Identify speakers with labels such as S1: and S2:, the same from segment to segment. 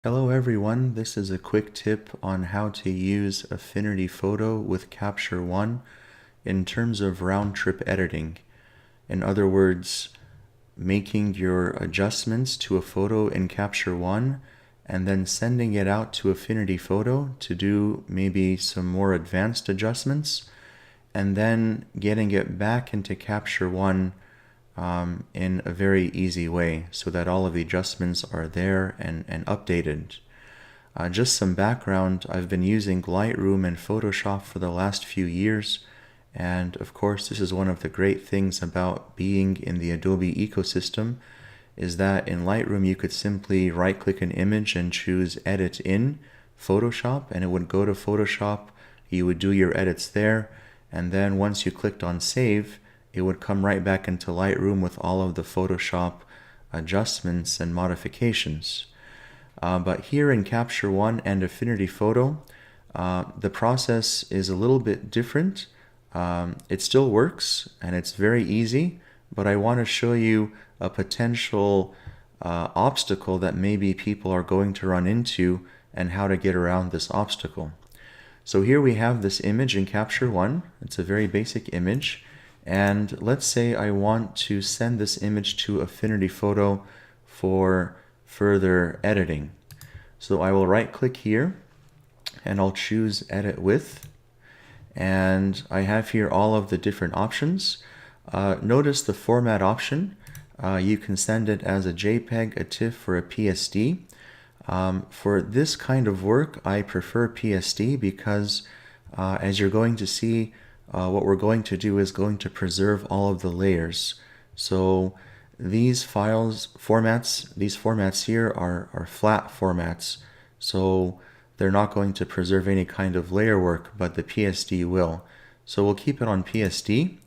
S1: Hello everyone, this is a quick tip on how to use Affinity Photo with Capture One in terms of round-trip editing. In other words, making your adjustments to a photo in Capture One and then sending it out to Affinity Photo to do maybe some more advanced adjustments and then getting it back into Capture One in a very easy way so that all of the adjustments are there and updated. Just some background, I've been using Lightroom and Photoshop for the last few years, and of course this is one of the great things about being in the Adobe ecosystem, is that in Lightroom you could simply right-click an image and choose Edit in Photoshop, and it would go to Photoshop, you would do your edits there, and then once you clicked on Save, it would come right back into Lightroom with all of the Photoshop adjustments and modifications. But here in Capture One and Affinity Photo, the process is a little bit different. It still works and it's very easy, but I want to show you a potential obstacle that maybe people are going to run into and how to get around this obstacle. So here we have this image in Capture One. It's a very basic image. And let's say I want to send this image to Affinity Photo for further editing. So I will right click here and I'll choose Edit With. And I have here all of the different options. Notice the format option. You can send it as a JPEG, a TIFF, or a PSD. For this kind of work, I prefer PSD because as you're going to see, what we're going to do is going to preserve all of the layers. So these formats here are flat formats. So they're not going to preserve any kind of layer work, but the PSD will. So we'll keep it on PSD,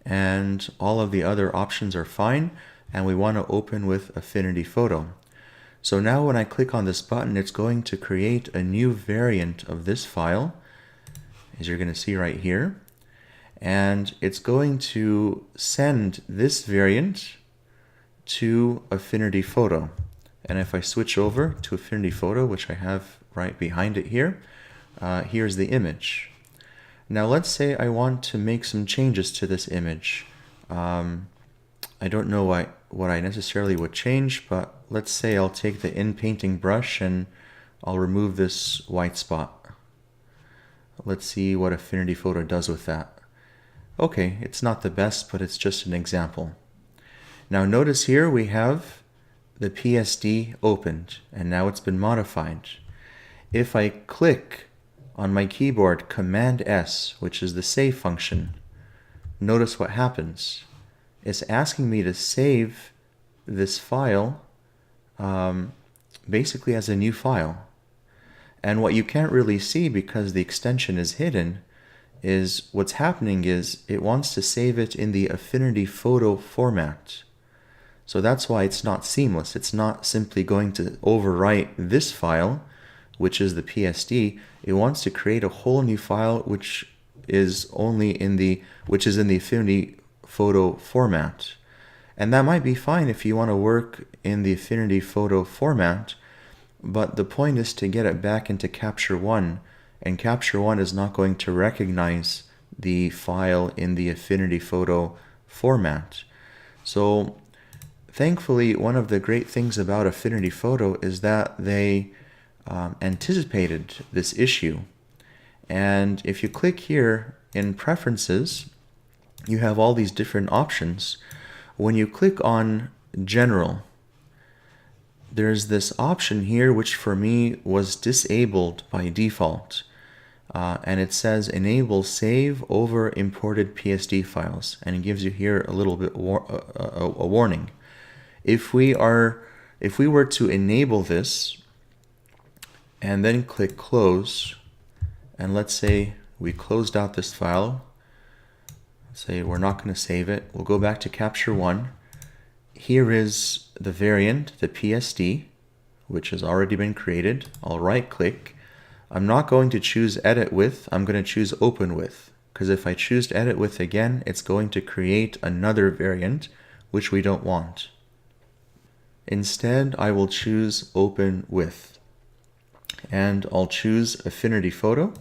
S1: and all of the other options are fine, and we want to open with Affinity Photo. So now when I click on this button, it's going to create a new variant of this file, as you're going to see right here. And it's going to send this variant to Affinity Photo. And if I switch over to Affinity Photo, which I have right behind it here, here's the image. Now let's say I want to make some changes to this image. I don't know what I necessarily would change, but let's say I'll take the in-painting brush and I'll remove this white spot. Let's see what Affinity Photo does with that. Okay, it's not the best, but it's just an example. Now notice here we have the PSD opened, and now it's been modified. If I click on my keyboard Command S, which is the save function, notice what happens. It's asking me to save this file basically as a new file. And what you can't really see because the extension is hidden is what's happening is it wants to save it in the Affinity Photo format. So that's why it's not seamless. It's not simply going to overwrite this file, which is the PSD. It wants to create a whole new file which is in the Affinity Photo format. And that might be fine if you want to work in the Affinity Photo format, but the point is to get it back into Capture One. And Capture One is not going to recognize the file in the Affinity Photo format. So thankfully, one of the great things about Affinity Photo is that they anticipated this issue. And if you click here in Preferences, you have all these different options. When you click on General, there's this option here which for me was disabled by default. And it says enable save over imported PSD files, and it gives you here a little bit a warning. If we were to enable this and then click close, and let's say we closed out this file, say we're not going to save it, we'll go back to Capture One. Here is the variant, the PSD, which has already been created. I'll right click. I'm not going to choose Edit With, I'm going to choose Open With, because if I choose Edit With again, it's going to create another variant, which we don't want. Instead, I will choose Open With. and I'll choose Affinity Photo.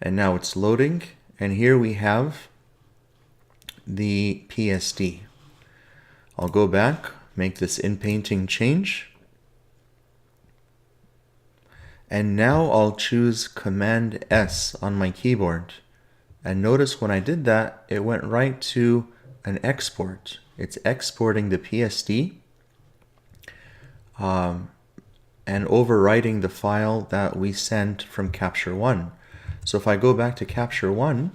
S1: And now it's loading, and here we have the PSD. I'll go back, make this in-painting change, and now I'll choose Command S on my keyboard. And notice when I did that, it went right to an export. It's exporting the PSD and overwriting the file that we sent from Capture One. So if I go back to Capture One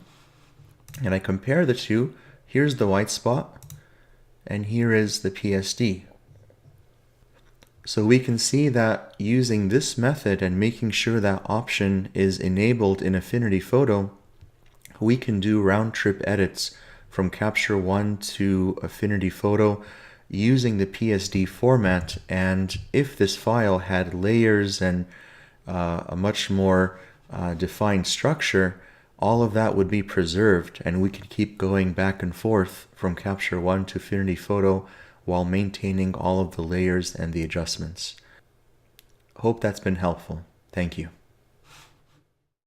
S1: and I compare the two, here's the white spot and here is the PSD. So we can see that using this method and making sure that option is enabled in Affinity Photo, we can do round trip edits from Capture One to Affinity Photo using the PSD format. And if this file had layers and a much more defined structure, all of that would be preserved, and we could keep going back and forth from Capture One to Affinity Photo while maintaining all of the layers and the adjustments. Hope that's been helpful. Thank you.